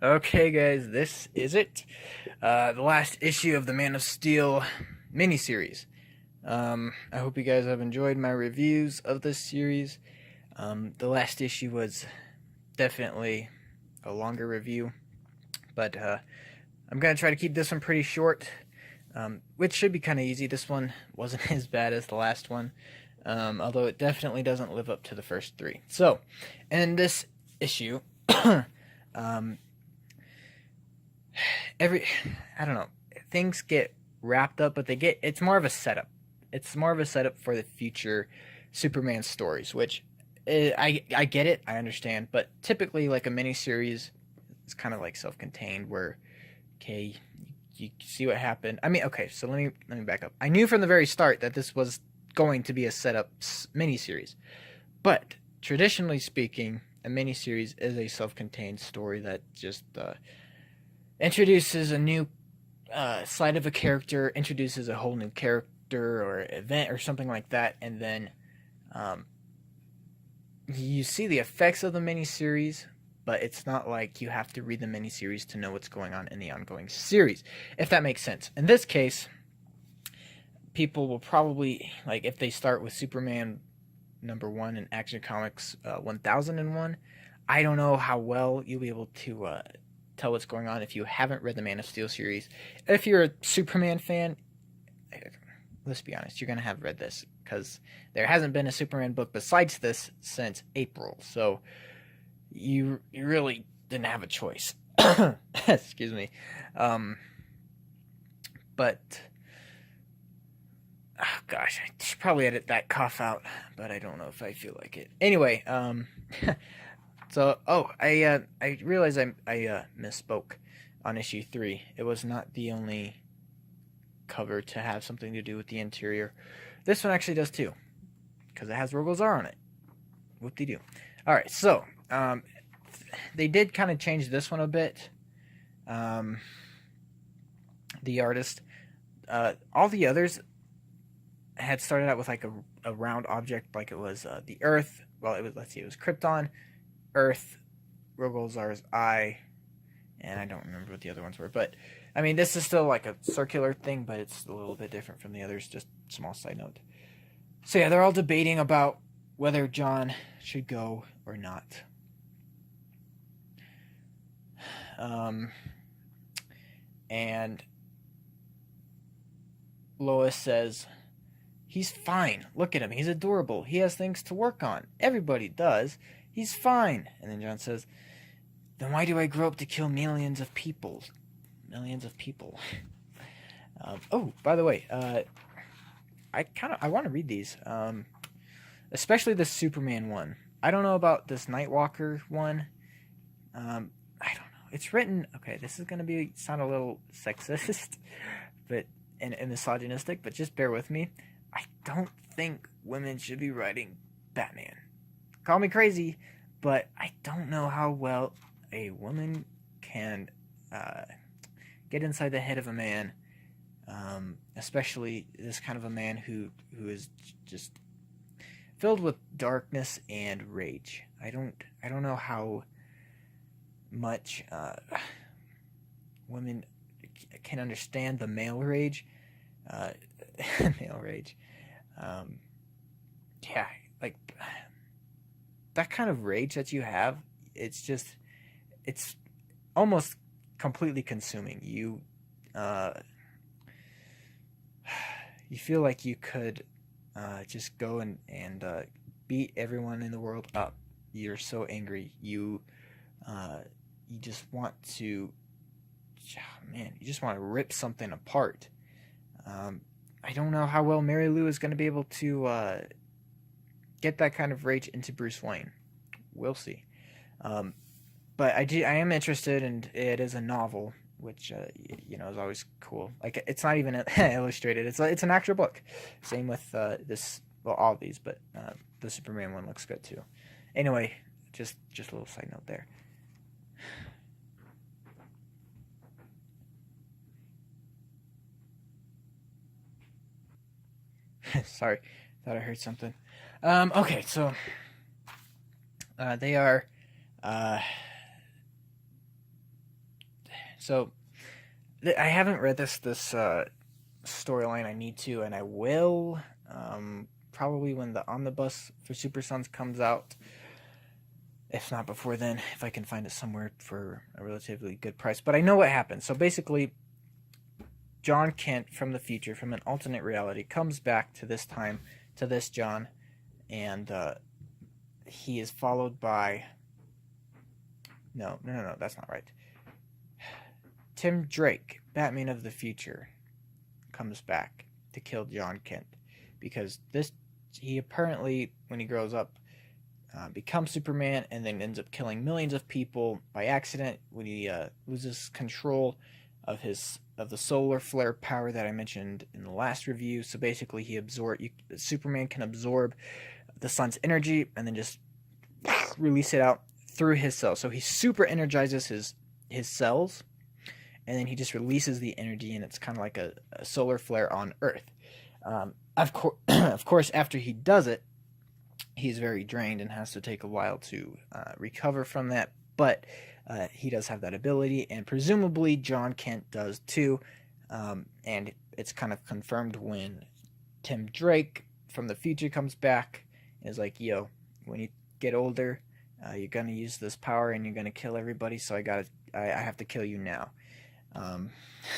Okay, guys, this is it. The last issue of the Man of Steel miniseries. I hope you guys have enjoyed my reviews of this series. The last issue was definitely a longer review, but I'm going to try to keep this one pretty short, which should be kind of easy. This one wasn't as bad as the last one, although it definitely doesn't live up to the first three. So, in this issue, um, I don't know, things get wrapped up, but it's more of a setup. It's more of a setup for the future Superman stories, which I get it, I understand, but typically like a miniseries is kind of like self-contained where okay, you see what happened. I mean, okay, so let me back up. I knew from the very start that this was going to be a setup miniseries, but traditionally speaking, a miniseries is a self-contained story that just introduces a new side of a character, introduces a whole new character or event or something like that, and then um, you see the effects of the miniseries, but it's not like you have to read the miniseries to know what's going on in the ongoing series, if that makes sense. In this case, people will probably, like, if they start with Superman #1 in Action Comics 1001, I don't know how well you'll be able to tell what's going on if you haven't read the Man of Steel series. If you're a Superman fan, let's be honest, you're going to have read this because there hasn't been a Superman book besides this since April. So you really didn't have a choice. Excuse me. But oh gosh, I should probably edit that cough out, but I don't know if I feel like it. Anyway, so I realized I misspoke on issue 3. It was not the only cover to have something to do with the interior. This one actually does too, because it has Rogol Zaar on it. Whoop-de-doo. Alright, so, they did kind of change this one a bit. The artist, all the others had started out with like a round object, like it was the Earth. Well, it was, let's see, it was Krypton, Earth, Rogol Zaar's eye, and I don't remember what the other ones were, but I mean, this is still like a circular thing, but it's a little bit different from the others. Just small side note. So yeah, they're all debating about whether John should go or not. And Lois says, he's fine. Look at him. He's adorable. He has things to work on. Everybody does. He's fine. And then John says, then why do I grow up to kill millions of people? Millions of people. Oh, by the way, I want to read these, especially the Superman one. I don't know about this Nightwalker one. I don't know. It's written. Okay, this is gonna sound a little sexist, but and misogynistic. But just bear with me. I don't think women should be writing Batman. Call me crazy, but I don't know how well a woman can get inside the head of a man, especially this kind of a man who is just filled with darkness and rage. I don't know how much women can understand the male rage. Male rage. Yeah, like that kind of rage that you have. It's almost completely consuming. You feel like you could just go and beat everyone in the world up. You're so angry. You just want to, man, you just want to rip something apart. I don't know how well Mary Lou is going to be able to get that kind of rage into Bruce Wayne. We'll see. But I am interested, and it is a novel, which is always cool. Like, it's not even illustrated; it's an actual book. Same with this, well, all of these, but the Superman one looks good too. Anyway, just a little side note there. Sorry, thought I heard something. Okay, so they are So I haven't read this storyline. I need to, and I will. Probably when the omnibus for Super Sons comes out. If not before then, if I can find it somewhere for a relatively good price. But I know what happened. So basically, John Kent from the future, from an alternate reality, comes back to this time, to this John, and he is followed by... No, that's not right. Tim Drake, Batman of the future, comes back to kill John Kent. Because he apparently, when he grows up, becomes Superman and then ends up killing millions of people by accident when he loses control of the solar flare power that I mentioned in the last review. So basically, Superman can absorb the sun's energy and then just release it out through his cells. So he super energizes his cells, and then he just releases the energy, and it's kind of like a solar flare on Earth. Of course, after he does it, he's very drained and has to take a while to recover from that. But he does have that ability, and presumably John Kent does too. And it's kind of confirmed when Tim Drake from the future comes back and is like, "Yo, when you get older, you're gonna use this power and you're gonna kill everybody. So I have to kill you now."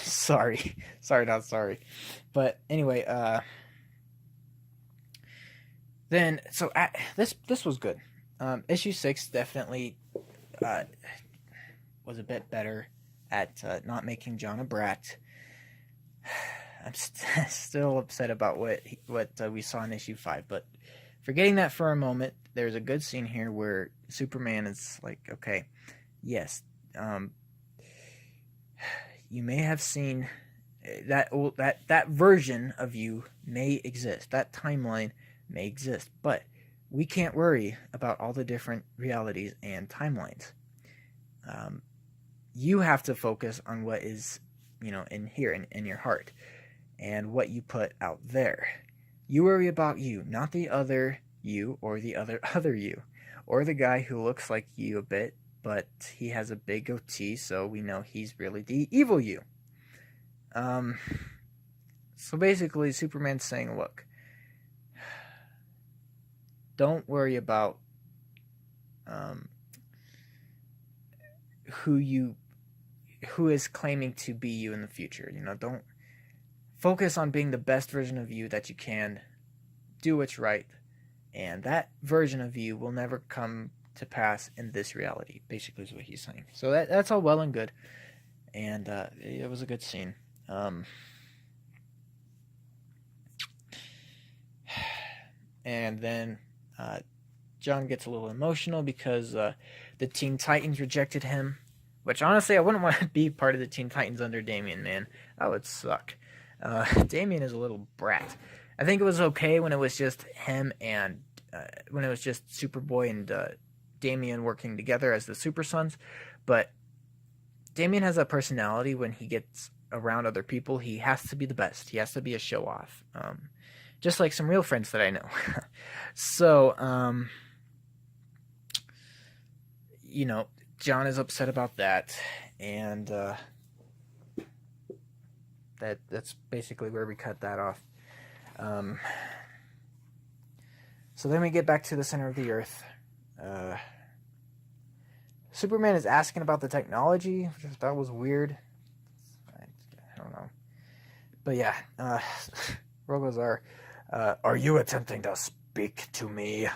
Sorry, not sorry. But anyway, then so this was good. Issue 6 definitely was a bit better at not making John a brat. I'm still upset about what we saw in issue 5, but forgetting that for a moment, there's a good scene here where Superman is like, okay, yes, you may have seen that version of you may exist, that timeline may exist, but we can't worry about all the different realities and timelines. You have to focus on what is, in here, in your heart, and what you put out there. You worry about you, not the other you, or the other you, or the guy who looks like you a bit, but he has a big goatee, so we know he's really the evil you. So basically, Superman's saying, look, don't worry about who is claiming to be you in the future. Don't focus on being the best version of you that you can. Do what's right, and that version of you will never come to pass in this reality. Basically, is what he's saying. So that's all well and good, and it was a good scene. And then John gets a little emotional because the Teen Titans rejected him, which honestly I wouldn't want to be part of the Teen Titans under Damian, man. That would suck. Damian is a little brat. I think it was okay when it was just him and when it was just Superboy and Damian working together as the Super Sons, but Damian has that personality. When he gets around other people, he has to be the best. He has to be a show-off. Just like some real friends that I know. So, John is upset about that, and that's basically where we cut that off. So then we get back to the center of the Earth. Superman is asking about the technology, which I thought was weird. I don't know. But yeah, Rogozar, are you attempting to speak to me?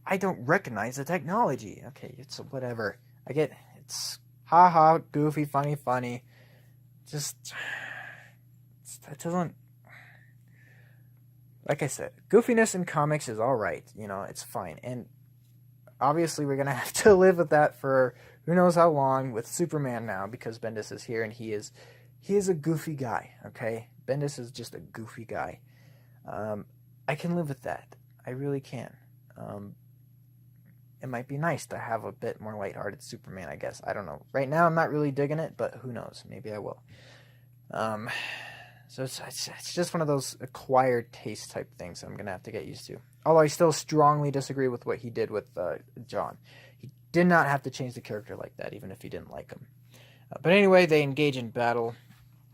I don't recognize the technology. Okay, it's whatever. I get it's haha, goofy, funny. Just that doesn't. Like I said, goofiness in comics is all right. It's fine, and obviously we're gonna have to live with that for who knows how long with Superman now, because Bendis is here and he is a goofy guy. Okay, Bendis is just a goofy guy. I can live with that. I really can. It might be nice to have a bit more lighthearted Superman, I guess. I don't know. Right now, I'm not really digging it, but who knows? Maybe I will. So it's just one of those acquired taste type things I'm going to have to get used to. Although I still strongly disagree with what he did with John. He did not have to change the character like that, even if he didn't like him. But anyway, they engage in battle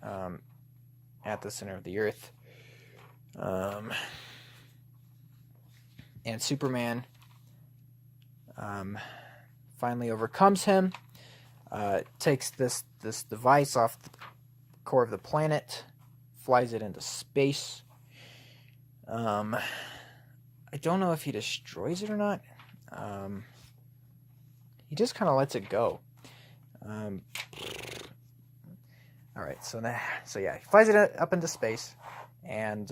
at the center of the Earth. And Superman finally overcomes him, takes this device off the core of the planet, flies it into space. I don't know if he destroys it or not. He just kind of lets it go. All right, so yeah, he flies it up into space, and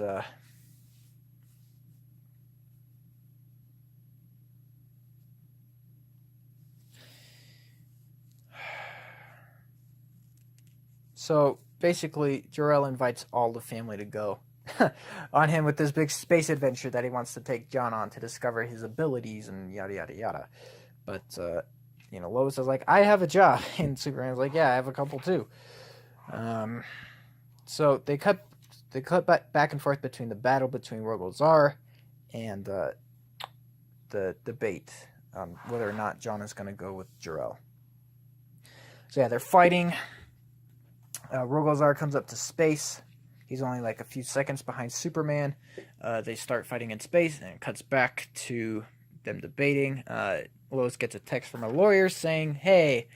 so basically, Jor-El invites all the family to go on him with this big space adventure that he wants to take John on to discover his abilities and yada yada yada. But Lois is like, I have a job, and Superman's like, yeah, I have a couple too. So they cut back and forth between the battle between Rogol-Zar and the debate on whether or not John is going to go with Jor-El. So yeah, they're fighting. Rogol-Zar comes up to space. He's only like a few seconds behind Superman. They start fighting in space, and it cuts back to them debating. Lois gets a text from a lawyer saying, hey,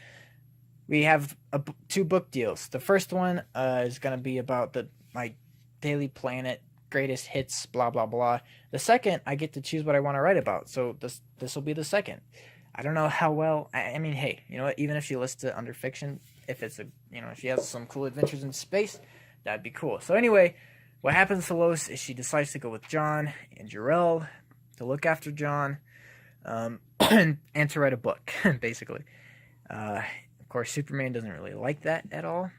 we have 2 book deals. The first one is going to be about my Daily Planet greatest hits, blah, blah, blah. The second, I get to choose what I want to write about. So this will be the second. I don't know how well. I mean, hey, you know what? Even if she lists it under fiction, if it's if she has some cool adventures in space, that'd be cool. So anyway, what happens to Lois is she decides to go with John and Jor-El to look after John, and to write a book, basically. Of course, Superman doesn't really like that at all.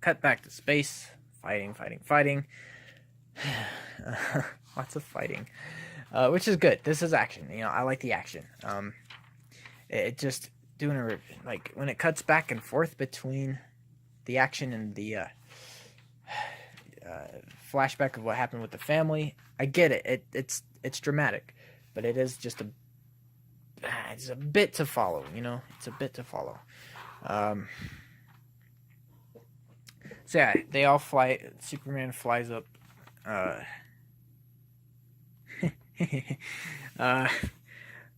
Cut back to space, fighting. Lots of fighting, which is good. This is action. I like the action. It just doing like when it cuts back and forth between the action and the flashback of what happened with the family. I get it. It's dramatic, but it is just it's a bit to follow. It's a bit to follow. So yeah, they all fly. Superman flies up.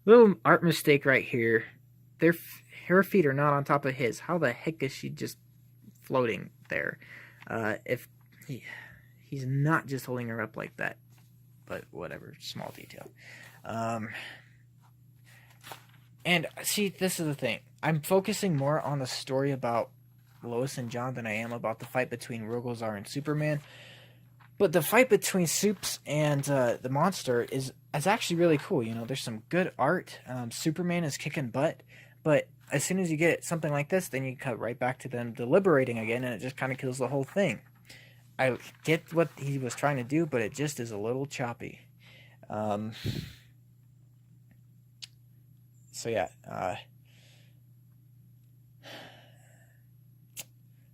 Little art mistake right here. Her feet are not on top of his. How the heck is she just floating there? If he's not just holding her up like that, but whatever, small detail. And see, this is the thing. I'm focusing more on the story about Lois and John than I am about the fight between Rogol-Zar and Superman. But the fight between Supes and the monster is actually really cool. There's some good art. Superman is kicking butt, but as soon as you get something like this, then you cut right back to them deliberating again, and it just kind of kills the whole thing. I get what he was trying to do, but it just is a little choppy. So yeah.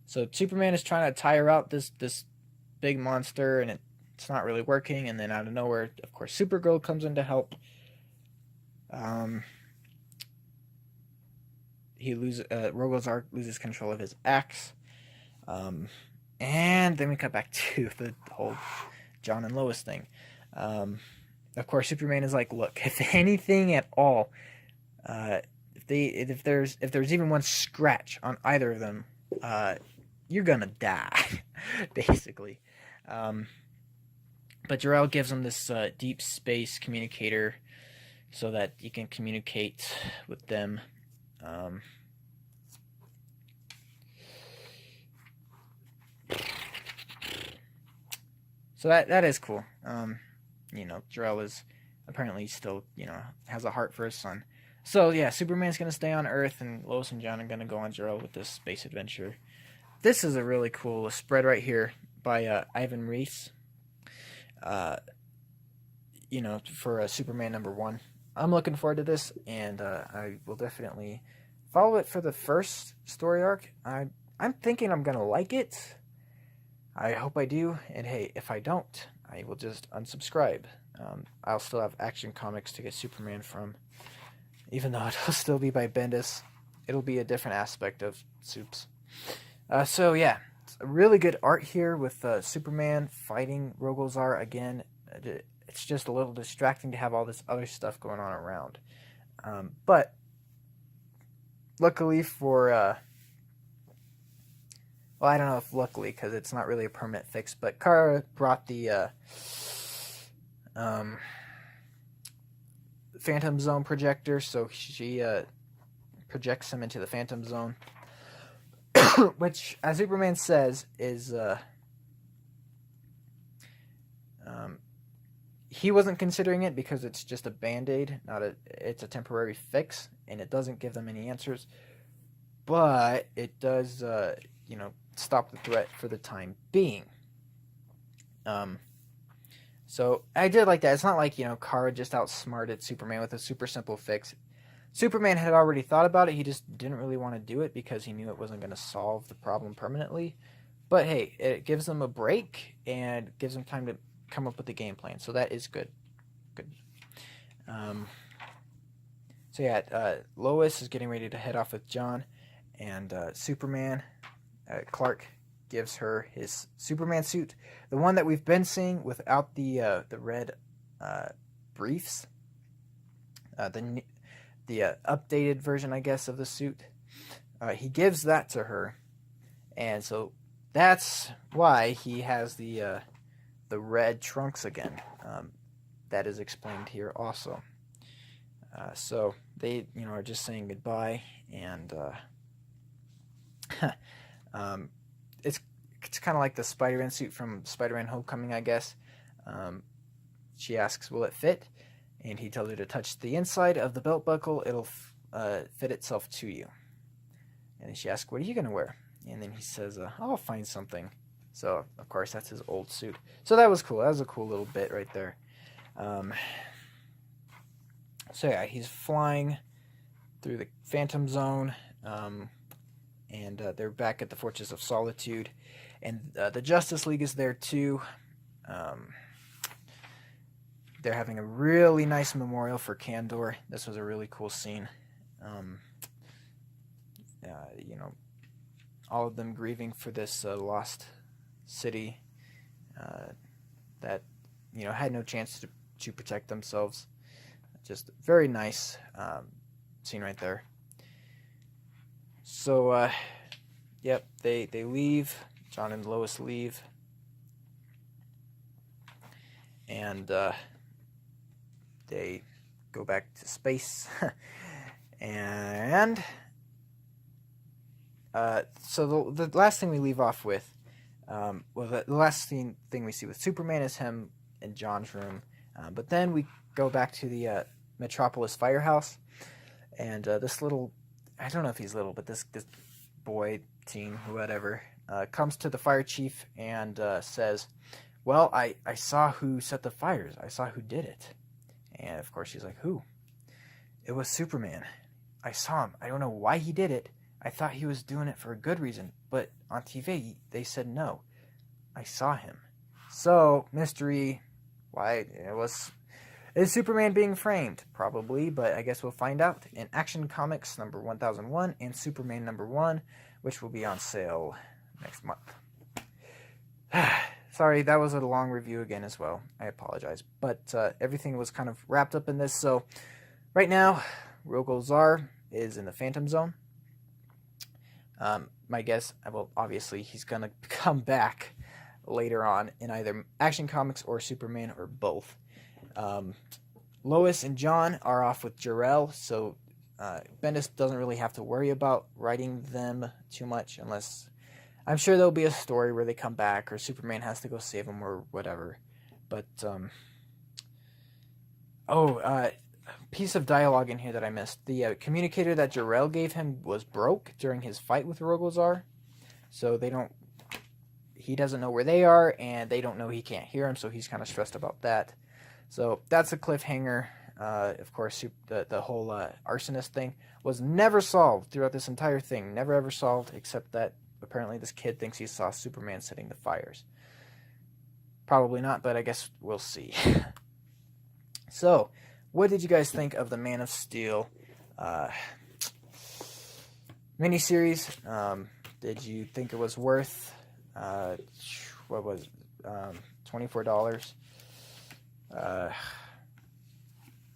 So Superman is trying to tire out this big monster, and it's not really working. And then out of nowhere, of course, Supergirl comes in to help. Rogol-Zar loses control of his axe. And then we cut back to the whole John and Lois thing. Of course, Superman is like, look, if anything at all, if there's even one scratch on either of them, you're gonna die, basically. But Jor-El gives him this deep space communicator so that he can communicate with them. So that is cool. Jor-El is apparently still, has a heart for his son. So yeah, Superman's gonna stay on Earth, and Lois and John are gonna go on Jor-El with this space adventure. This is a really cool spread right here by Ivan Reis. For Superman #1. I'm looking forward to this, and I will definitely follow it for the first story arc. I'm thinking I'm gonna like it. I hope I do, and hey, if I don't, I will just unsubscribe. I'll still have Action Comics to get Superman from, even though it'll still be by Bendis. it'll be a different aspect of Supes. So yeah, it's a really good art here with Superman fighting Rogolzar again. It's just a little distracting to have all this other stuff going on around. But luckily for, well, I don't know if luckily, because it's not really a permanent fix, but Kara brought the Phantom Zone projector, so she projects him into the Phantom Zone, which, as Superman says, is he wasn't considering it because it's just a band-aid, it's a temporary fix, and it doesn't give them any answers, but it does, stop the threat for the time being. So I did like that. It's not like, Kara just outsmarted Superman with a super simple fix. Superman had already thought about it. He just didn't really want to do it because he knew it wasn't going to solve the problem permanently. But hey, it gives them a break and gives them time to come up with a game plan. So that is good. Good. So yeah, Lois is getting ready to head off with John, and Superman, Clark, gives her his Superman suit, the one that we've been seeing without the red briefs, the updated version, I guess, of the suit. He gives that to her, and so that's why he has the red trunks again. That is explained here also. So they, are just saying goodbye, and it's kind of like the Spider-Man suit from Spider-Man Homecoming, I guess. She asks, will it fit? And he tells her to touch the inside of the belt buckle. It'll fit itself to you. And then she asks, what are you going to wear? And then he says, I'll find something. So, of course, that's his old suit. So that was cool. That was a cool little bit right there. So, yeah, he's flying through the Phantom Zone. And they're back at the Fortress of Solitude. And the Justice League is there, too. They're having a really nice memorial for Kandor. This was a really cool scene. All of them grieving for this lost city that, had no chance to protect themselves. Just very nice scene right there. So, yep, they leave. John and Lois leave. And they go back to space. And so the last thing we leave off with, the last thing we see with Superman is him in John's room. But then we go back to the Metropolis Firehouse. And this little, I don't know if he's little, but this boy, teen, whatever, comes to the fire chief and says, well, I saw who set the fires. I saw who did it. And, of course, she's like, who? It was Superman. I saw him. I don't know why he did it. I thought he was doing it for a good reason. But on TV, they said no. I saw him. So, mystery, why is Superman being framed? Probably, but I guess we'll find out in Action Comics number 1001 and Superman number 1, which will be on sale next month. Sorry, that was a long review again as well. I apologize. But everything was kind of wrapped up in this. So right now, Rogolzar is in the Phantom Zone. My guess, well, obviously, he's going to come back later on in either Action Comics or Superman or both. Lois and John are off with Jor-El, so Bendis doesn't really have to worry about writing them too much unless... I'm sure there'll be a story where they come back or Superman has to go save them or whatever. But, piece of dialogue in here that I missed. The communicator that Jor-El gave him was broke during his fight with Rogolzar. So he doesn't know where they are, and they don't know he can't hear him, so he's kind of stressed about that. So that's a cliffhanger. Of course, the whole arsonist thing was never solved throughout this entire thing. Never ever solved, except that apparently this kid thinks he saw Superman setting the fires. Probably not, but I guess we'll see. So, what did you guys think of the Man of Steel miniseries. Did you think it was worth what was $24?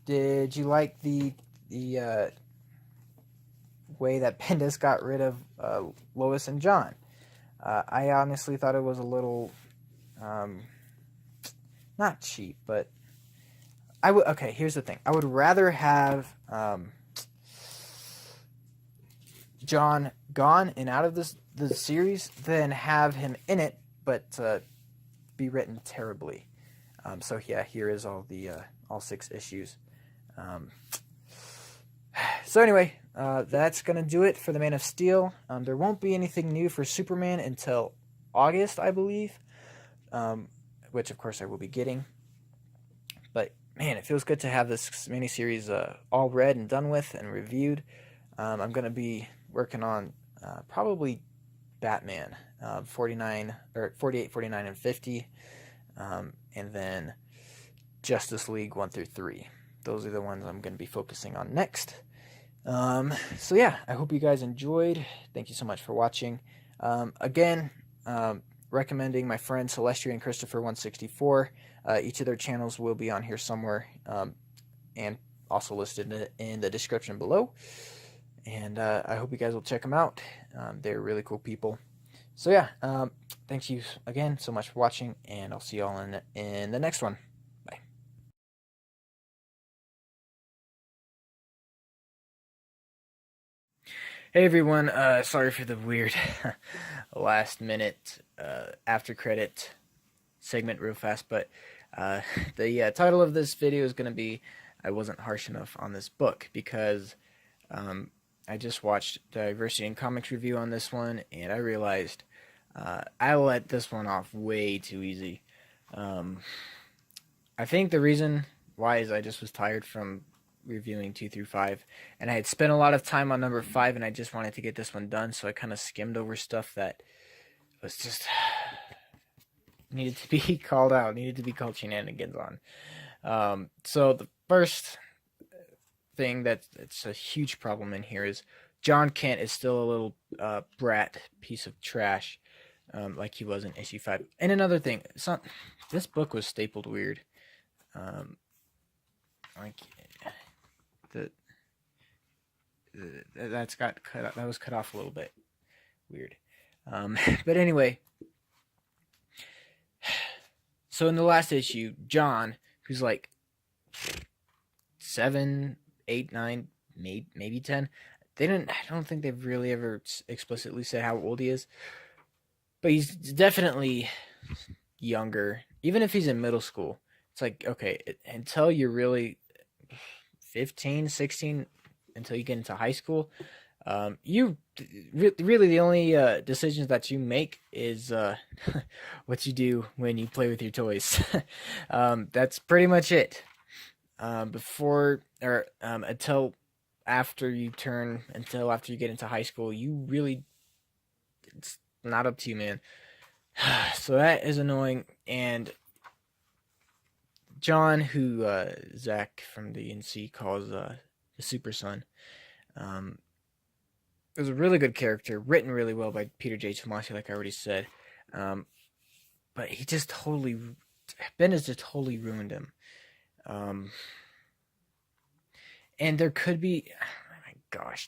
Did you like the way that Bendis got rid of Lois and John? I honestly thought it was a little not cheap, but I would. Okay, here's the thing. I would rather have John gone and out of the series than have him in it, but be written terribly. So yeah, here is all 6 issues. So anyway, that's gonna do it for the Man of Steel. There won't be anything new for Superman until August, I believe, which of course I will be getting. But man, it feels good to have this miniseries all read and done with and reviewed. I'm gonna be working on probably Batman 49 or 48, 49, and 50, and then Justice League 1 through 3. Those are the ones I'm going to be focusing on next. So yeah, I hope you guys enjoyed. Thank you so much for watching. Again, recommending my friends Celestia and Christopher 164. Each of their channels will be on here somewhere, and also listed in the description below. And I hope you guys will check them out. They're really cool people. So yeah, thank you again so much for watching, and I'll see you all in the next one. Bye. Hey everyone, sorry for the weird last minute after credit segment real fast, but the title of this video is going to be I Wasn't Harsh Enough on This Book, because I just watched Diversity in Comics review on this one, and I realized I let this one off way too easy. I think the reason why is I just was tired from reviewing 2 through 5, and I had spent a lot of time on number 5, and I just wanted to get this one done, so I kind of skimmed over stuff that was just needed to be called out, needed to be called shenanigans on. So the first thing that's a huge problem in here is John Kent is still a little brat piece of trash, like he was in issue 5. And another thing, this book was stapled weird. Like that was cut off a little bit weird. But anyway, so in the last issue, John, who's like 7, 8, 9, maybe 10. I don't think they've really ever explicitly said how old he is, but he's definitely younger. Even if he's in middle school, it's like, okay, until you're really 15, 16, until you get into high school, you really the only decisions that you make is what you do when you play with your toys. That's pretty much it. Until after you get into high school, it's not up to you, man. So that is annoying. And John, who Zach from the NC calls the Super Son, was a really good character, written really well by Peter J. Tomasi, like I already said. But he just Bendis just totally ruined him. And there could be,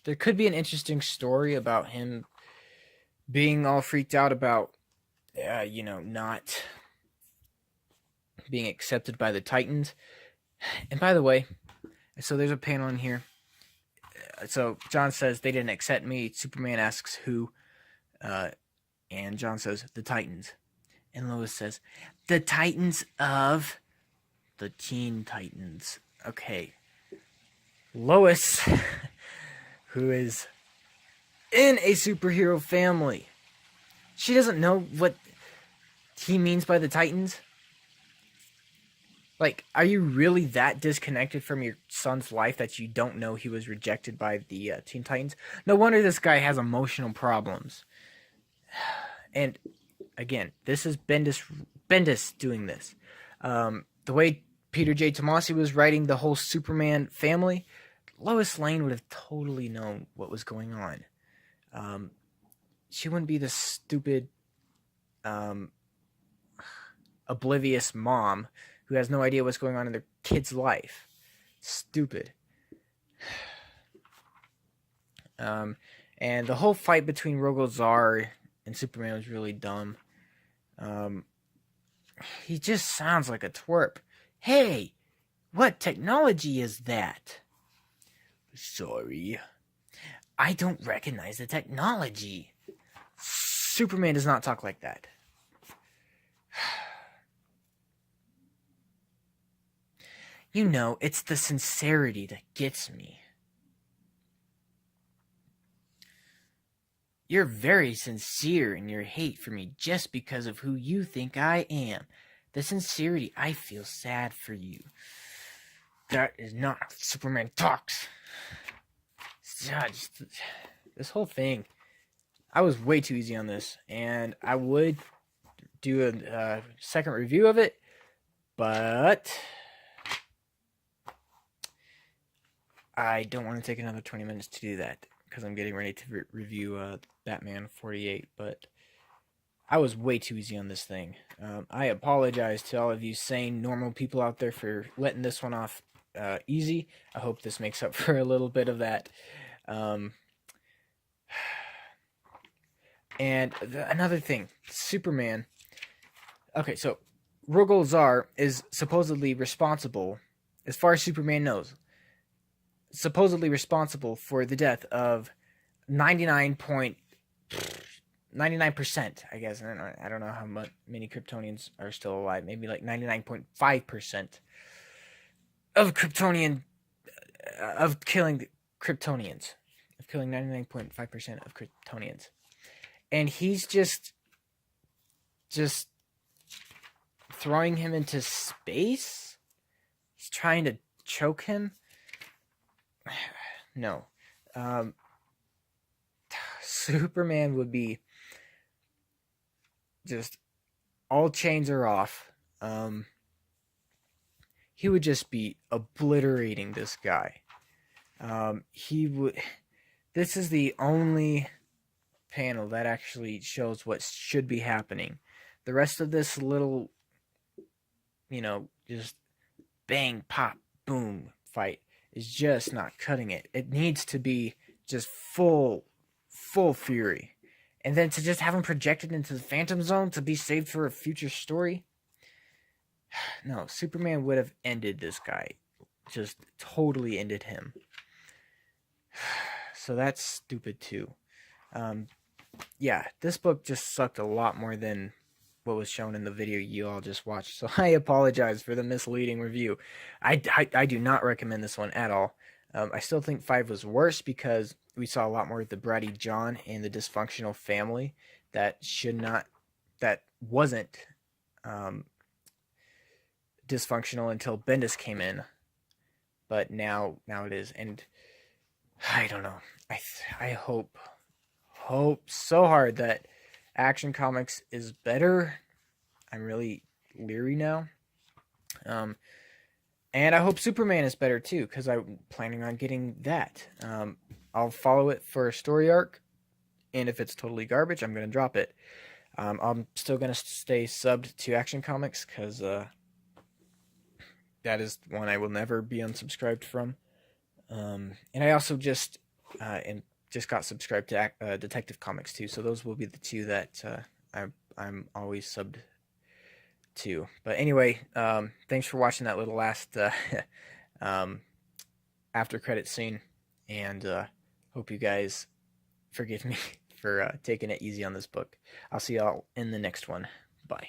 there could be an interesting story about him being all freaked out about, not being accepted by the Titans. And by the way, so there's a panel in here. So John says, they didn't accept me. Superman asks who, and John says, the Titans. And Lois says, the Titans of the Teen Titans. Okay. Lois, who is in a superhero family, she doesn't know what he means by the Titans. Like, are you really that disconnected from your son's life that you don't know he was rejected by the Teen Titans? No wonder this guy has emotional problems. And again, this is Bendis doing this. The way Peter J. Tomasi was writing the whole Superman family, Lois Lane would have totally known what was going on. She wouldn't be the stupid, oblivious mom who has no idea what's going on in their kid's life. Stupid. And the whole fight between Rogol Zaar and Superman was really dumb. He just sounds like a twerp. Hey, what technology is that? Sorry, I don't recognize the technology. Superman does not talk like that. You know, it's the sincerity that gets me. You're very sincere in your hate for me just because of who you think I am. The sincerity, I feel sad for you. That is not how Superman talks. This whole thing, I was way too easy on this, and I would do a second review of it, but I don't want to take another 20 minutes to do that because I'm getting ready to review Batman 48, but I was way too easy on this thing. I apologize to all of you sane, normal people out there for letting this one off easy. I hope this makes up for a little bit of that. Another thing, Superman. Okay, so Rogol Zaar is supposedly responsible, as far as Superman knows, supposedly responsible for the death of 99%, I guess. I don't know how many Kryptonians are still alive. Maybe like 99.5% of killing Kryptonians. Of killing 99.5% of Kryptonians. And he's just throwing him into space? He's trying to choke him? No. Superman would be just all chains are off. He would just be obliterating this guy. This is the only panel that actually shows what should be happening. The rest of this little, just bang, pop, boom fight is just not cutting it. It needs to be just full fury. And then to just have him projected into the Phantom Zone to be saved for a future story? No, Superman would have ended this guy. Just totally ended him. So that's stupid too. Yeah, this book just sucked a lot more than what was shown in the video you all just watched. So I apologize for the misleading review. I do not recommend this one at all. I still think 5 was worse because we saw a lot more of the bratty John and the dysfunctional family that wasn't dysfunctional until Bendis came in. But now it is. And I don't know. I hope so hard that Action Comics is better. I'm really leery now. And I hope Superman is better too, because I'm planning on getting that. I'll follow it for a story arc, and if it's totally garbage, I'm going to drop it. I'm still going to stay subbed to Action Comics, because that is one I will never be unsubscribed from. And I also just got subscribed to Detective Comics too, so those will be the two that I'm always subbed to. But anyway, thanks for watching that little last after credit scene, and hope you guys forgive me for taking it easy on this book. I'll see y'all in the next one. Bye.